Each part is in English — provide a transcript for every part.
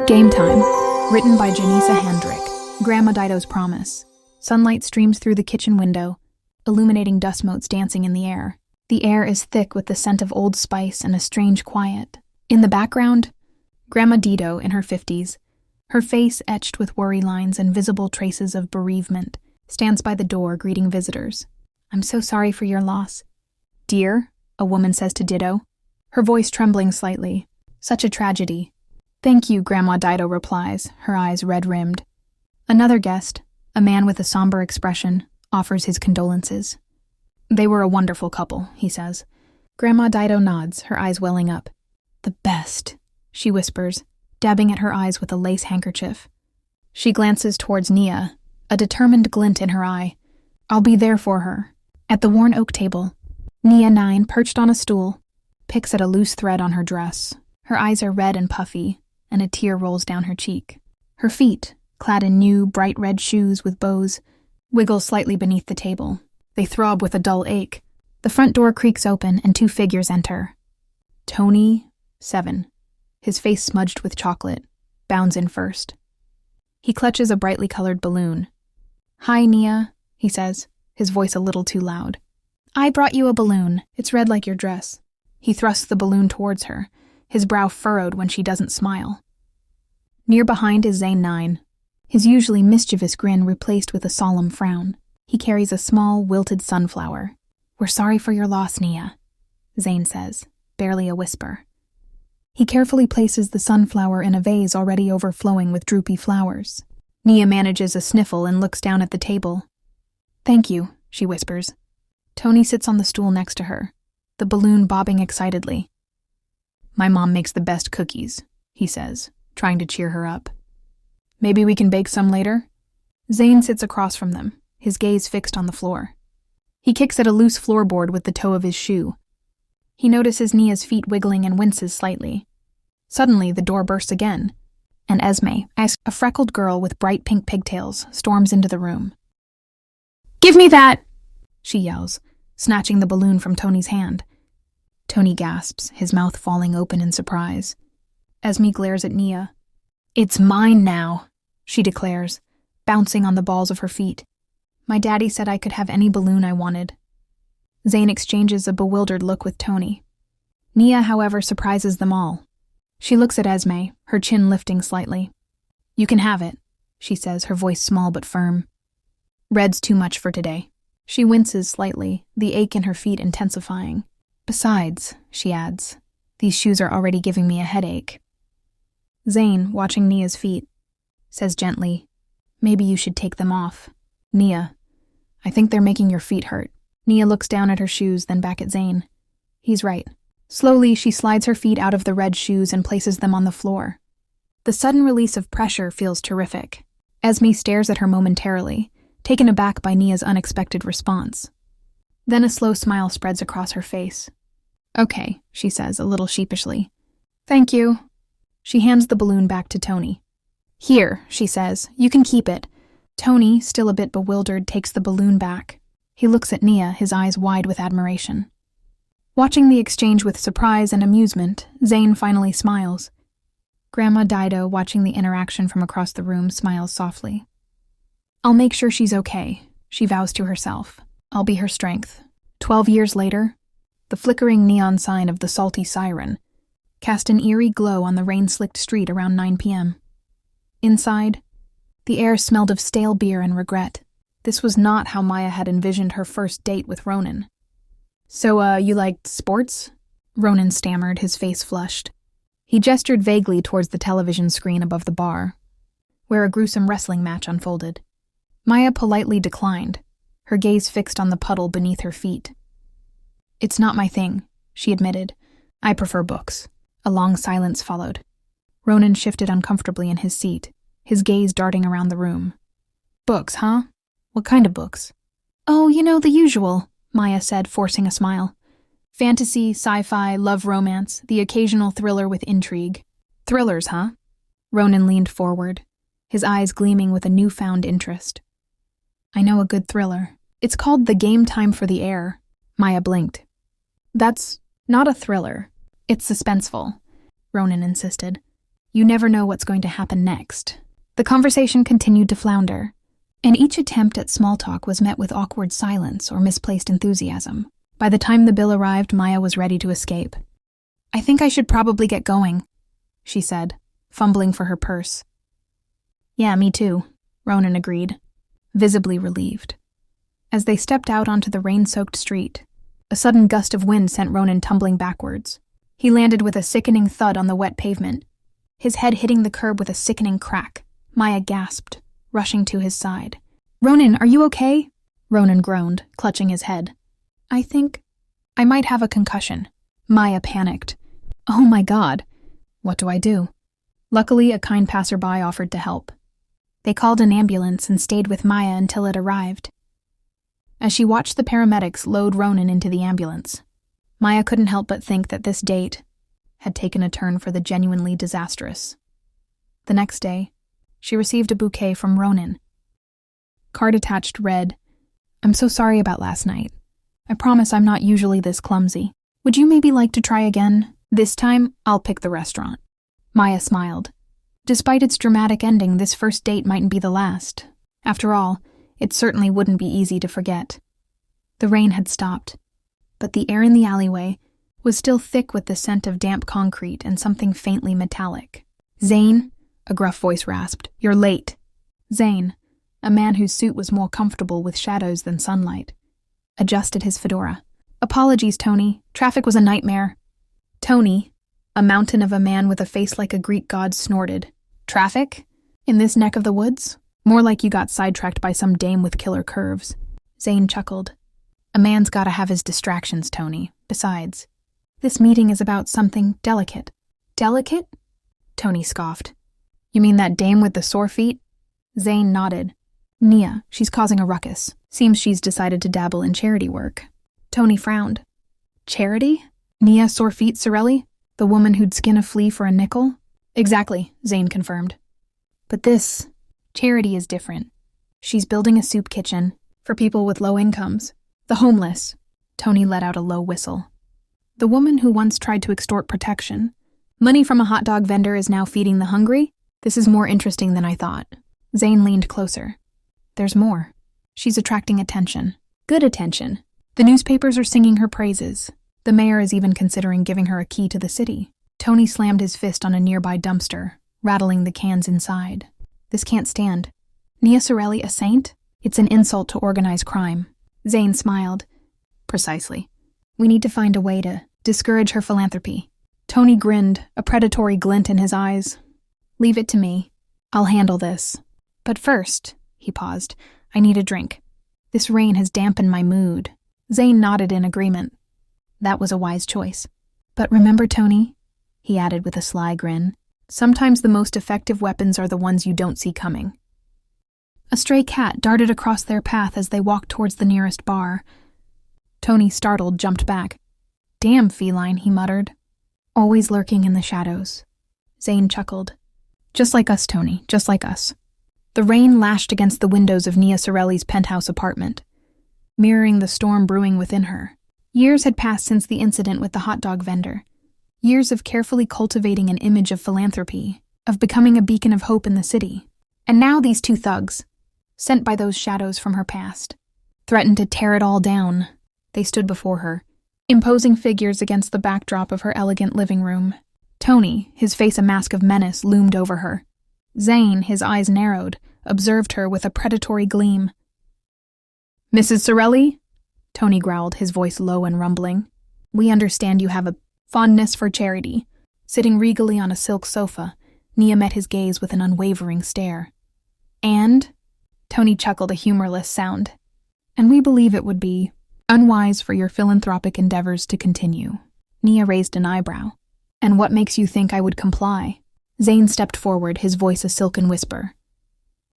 Game Time, written by Janisa Handrick. Grandma Dido's Promise. Sunlight streams through the kitchen window, illuminating dust motes dancing in the air. The air is thick with the scent of old spice and a strange quiet. In the background, Grandma Dido in her 50s, her face etched with worry lines and visible traces of bereavement, stands by the door greeting visitors. "I'm so sorry for your loss." "Dear," a woman says to Dido, her voice trembling slightly. "Such a tragedy." "Thank you," Grandma Dido replies, her eyes red-rimmed. Another guest, a man with a somber expression, offers his condolences. "They were a wonderful couple," he says. Grandma Dido nods, her eyes welling up. "The best," she whispers, dabbing at her eyes with a lace handkerchief. She glances towards Nia, a determined glint in her eye. "I'll be there for her." At the worn oak table, Nia 9, perched on a stool, picks at a loose thread on her dress. Her eyes are red and puffy, and a tear rolls down her cheek. Her feet, clad in new, bright red shoes with bows, wiggle slightly beneath the table. They throb with a dull ache. The front door creaks open and two figures enter. Tony, 7, his face smudged with chocolate, bounds in first. He clutches a brightly colored balloon. "Hi, Nia," he says, his voice a little too loud. "I brought you a balloon. It's red like your dress." He thrusts the balloon towards her, his brow furrowed when she doesn't smile. Near behind is Zane 9, his usually mischievous grin replaced with a solemn frown. He carries a small, wilted sunflower. "We're sorry for your loss, Nia," Zane says, barely a whisper. He carefully places the sunflower in a vase already overflowing with droopy flowers. Nia manages a sniffle and looks down at the table. "Thank you," she whispers. Tony sits on the stool next to her, the balloon bobbing excitedly. "My mom makes the best cookies," he says, trying to cheer her up. "Maybe we can bake some later?" Zane sits across from them, his gaze fixed on the floor. He kicks at a loose floorboard with the toe of his shoe. He notices Nia's feet wiggling and winces slightly. Suddenly, the door bursts again, and Esme, a freckled girl with bright pink pigtails, storms into the room. "Give me that!" she yells, snatching the balloon from Tony's hand. Tony gasps, his mouth falling open in surprise. Esme glares at Nia. "It's mine now," she declares, bouncing on the balls of her feet. "My daddy said I could have any balloon I wanted." Zane exchanges a bewildered look with Tony. Nia, however, surprises them all. She looks at Esme, her chin lifting slightly. "You can have it," she says, her voice small but firm. "Red's too much for today." She winces slightly, the ache in her feet intensifying. "Besides," she adds, "these shoes are already giving me a headache." Zane, watching Nia's feet, says gently, "Maybe you should take them off." "Nia, I think they're making your feet hurt." Nia looks down at her shoes, then back at Zane. He's right. Slowly, she slides her feet out of the red shoes and places them on the floor. The sudden release of pressure feels terrific. Esme stares at her momentarily, taken aback by Nia's unexpected response. Then a slow smile spreads across her face. "Okay," she says, a little sheepishly. "Thank you." She hands the balloon back to Tony. "Here," she says, "you can keep it." Tony, still a bit bewildered, takes the balloon back. He looks at Nia, his eyes wide with admiration. Watching the exchange with surprise and amusement, Zane finally smiles. Grandma Dido, watching the interaction from across the room, smiles softly. "I'll make sure she's okay," she vows to herself. "I'll be her strength." 12 years later, the flickering neon sign of the Salty Siren cast an eerie glow on the rain-slicked street around 9 p.m. Inside, the air smelled of stale beer and regret. This was not how Maya had envisioned her first date with Ronan. "So, you liked sports?" Ronan stammered, his face flushed. He gestured vaguely towards the television screen above the bar, where a gruesome wrestling match unfolded. Maya politely declined, her gaze fixed on the puddle beneath her feet. "It's not my thing," she admitted. "I prefer books." A long silence followed. Ronan shifted uncomfortably in his seat, his gaze darting around the room. "Books, huh? What kind of books?" "Oh, the usual," Maya said, forcing a smile. "Fantasy, sci-fi, love romance, the occasional thriller with intrigue." "Thrillers, huh?" Ronan leaned forward, his eyes gleaming with a newfound interest. "I know a good thriller. It's called The Game Time for the Air." Maya blinked. "That's not a thriller. It's suspenseful," Ronan insisted. You never know what's going to happen next. The conversation continued to flounder, and each attempt at small talk was met with awkward silence or misplaced enthusiasm. By the time the bill arrived, Maya was ready to escape. "I think I should probably get going," she said, fumbling for her purse. "Yeah, me too," Ronan agreed, visibly relieved. As they stepped out onto the rain-soaked street, a sudden gust of wind sent Ronan tumbling backwards. He landed with a sickening thud on the wet pavement, his head hitting the curb with a sickening crack. Maya gasped, rushing to his side. "Ronan, are you okay?" Ronan groaned, clutching his head. "I think I might have a concussion." Maya panicked. "Oh my God. What do I do?" Luckily, a kind passerby offered to help. They called an ambulance and stayed with Maya until it arrived. As she watched the paramedics load Ronan into the ambulance, Maya couldn't help but think that this date had taken a turn for the genuinely disastrous. The next day, she received a bouquet from Ronan. Card attached read, "I'm so sorry about last night. I promise I'm not usually this clumsy. Would you maybe like to try again? This time, I'll pick the restaurant." Maya smiled. Despite its dramatic ending, this first date mightn't be the last. After all, it certainly wouldn't be easy to forget. The rain had stopped, but the air in the alleyway was still thick with the scent of damp concrete and something faintly metallic. "Zane," a gruff voice rasped, "you're late." Zane, a man whose suit was more comfortable with shadows than sunlight, adjusted his fedora. "Apologies, Tony. Traffic was a nightmare." Tony, a mountain of a man with a face like a Greek god, snorted. "Traffic? In this neck of the woods? More like you got sidetracked by some dame with killer curves." Zane chuckled. "A man's gotta have his distractions, Tony. Besides, this meeting is about something delicate." "Delicate?" Tony scoffed. "You mean that dame with the sore feet?" Zane nodded. "Nia, she's causing a ruckus. Seems she's decided to dabble in charity work." Tony frowned. "Charity? Nia Sore Feet Sorelli? The woman who'd skin a flea for a nickel?" "Exactly," Zane confirmed. "But this charity is different. She's building a soup kitchen for people with low incomes. The homeless." Tony let out a low whistle. "The woman who once tried to extort protection. Money from a hot dog vendor is now feeding the hungry? This is more interesting than I thought." Zane leaned closer. "There's more. She's attracting attention. Good attention. The newspapers are singing her praises. The mayor is even considering giving her a key to the city." Tony slammed his fist on a nearby dumpster, rattling the cans inside. "This can't stand. Nia Sorelli a saint? It's an insult to organized crime." Zane smiled. "Precisely. We need to find a way to discourage her philanthropy." Tony grinned, a predatory glint in his eyes. "Leave it to me. I'll handle this. But first," he paused, "I need a drink. This rain has dampened my mood." Zane nodded in agreement. That was a wise choice. "But remember, Tony," he added with a sly grin, "sometimes the most effective weapons are the ones you don't see coming." A stray cat darted across their path as they walked towards the nearest bar. Tony, startled, jumped back. "Damn feline," he muttered. "Always lurking in the shadows." Zane chuckled. "Just like us, Tony, just like us." The rain lashed against the windows of Nia Sorelli's penthouse apartment, mirroring the storm brewing within her. Years had passed since the incident with the hot dog vendor. Years of carefully cultivating an image of philanthropy, of becoming a beacon of hope in the city. And now these two thugs, sent by those shadows from her past, threatened to tear it all down. They stood before her, imposing figures against the backdrop of her elegant living room. Tony, his face a mask of menace, loomed over her. Zane, his eyes narrowed, observed her with a predatory gleam. "Mrs. Sorelli?" Tony growled, his voice low and rumbling. "We understand you have a fondness for charity." Sitting regally on a silk sofa, Nia met his gaze with an unwavering stare. "And?" Tony chuckled, a humorless sound. "And we believe it would be unwise for your philanthropic endeavors to continue." Nia raised an eyebrow. "And what makes you think I would comply?" Zane stepped forward, his voice a silken whisper.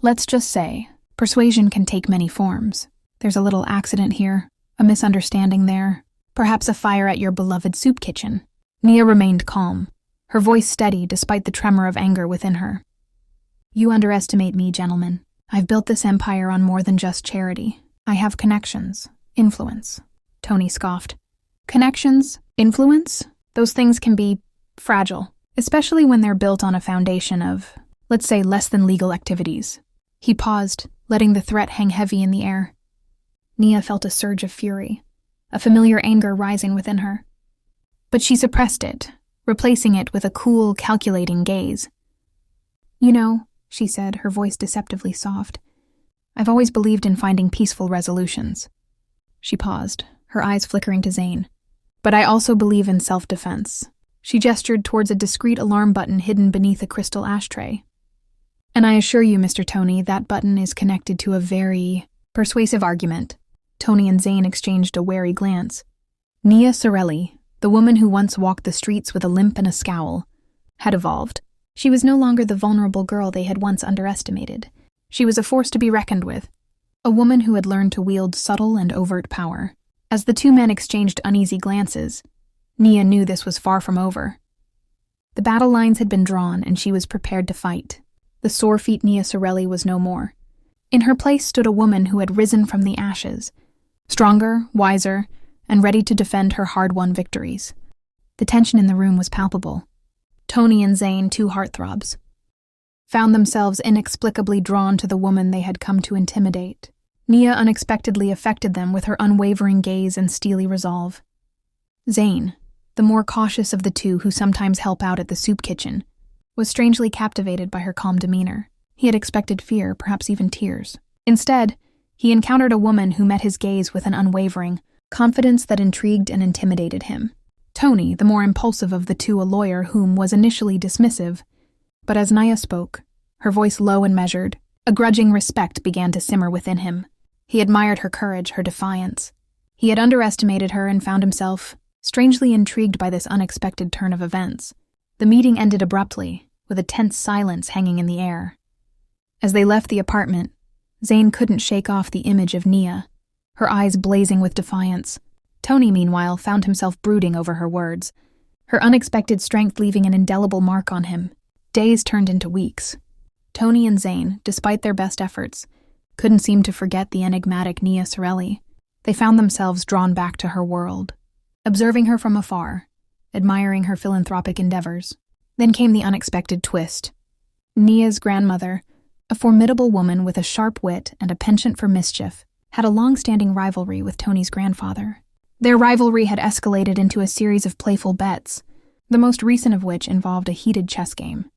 "Let's just say, persuasion can take many forms. There's a little accident here, a misunderstanding there, perhaps a fire at your beloved soup kitchen." Nia remained calm, her voice steady despite the tremor of anger within her. "You underestimate me, gentlemen. I've built this empire on more than just charity. I have connections, influence." Tony scoffed. "Connections? Influence? Those things can be fragile." especially when they're built on a foundation of, let's say, less than legal activities. He paused, letting the threat hang heavy in the air. Nia felt a surge of fury, a familiar anger rising within her. But she suppressed it, replacing it with a cool, calculating gaze. "You know," she said, her voice deceptively soft, "I've always believed in finding peaceful resolutions." She paused, her eyes flickering to Zane. "But I also believe in self-defense." She gestured towards a discreet alarm button hidden beneath a crystal ashtray. "And I assure you, Mr. Tony, that button is connected to a very persuasive argument." Tony and Zane exchanged a wary glance. Nia Sorelli, the woman who once walked the streets with a limp and a scowl, had evolved. She was no longer the vulnerable girl they had once underestimated. She was a force to be reckoned with, a woman who had learned to wield subtle and overt power. As the two men exchanged uneasy glances, Nia knew this was far from over. The battle lines had been drawn, and she was prepared to fight. The sore-feet Nia Sorelli was no more. In her place stood a woman who had risen from the ashes, stronger, wiser, and ready to defend her hard-won victories. The tension in the room was palpable. Tony and Zane, two heartthrobs, found themselves inexplicably drawn to the woman they had come to intimidate. Nia unexpectedly affected them with her unwavering gaze and steely resolve. Zane, the more cautious of the two who sometimes help out at the soup kitchen, was strangely captivated by her calm demeanor. He had expected fear, perhaps even tears. Instead, he encountered a woman who met his gaze with an unwavering confidence that intrigued and intimidated him. Tony, the more impulsive of the two, a lawyer whom was initially dismissive, but as Nia spoke, her voice low and measured, a grudging respect began to simmer within him. He admired her courage, her defiance. He had underestimated her and found himself strangely intrigued by this unexpected turn of events. The meeting ended abruptly, with a tense silence hanging in the air. As they left the apartment, Zane couldn't shake off the image of Nia, her eyes blazing with defiance. Tony, meanwhile, found himself brooding over her words, her unexpected strength leaving an indelible mark on him. Days turned into weeks. Tony and Zane, despite their best efforts, couldn't seem to forget the enigmatic Nia Sorelli. They found themselves drawn back to her world, observing her from afar, admiring her philanthropic endeavors. Then came the unexpected twist. Nia's grandmother, a formidable woman with a sharp wit and a penchant for mischief, had a long-standing rivalry with Tony's grandfather. Their rivalry had escalated into a series of playful bets, the most recent of which involved a heated chess game.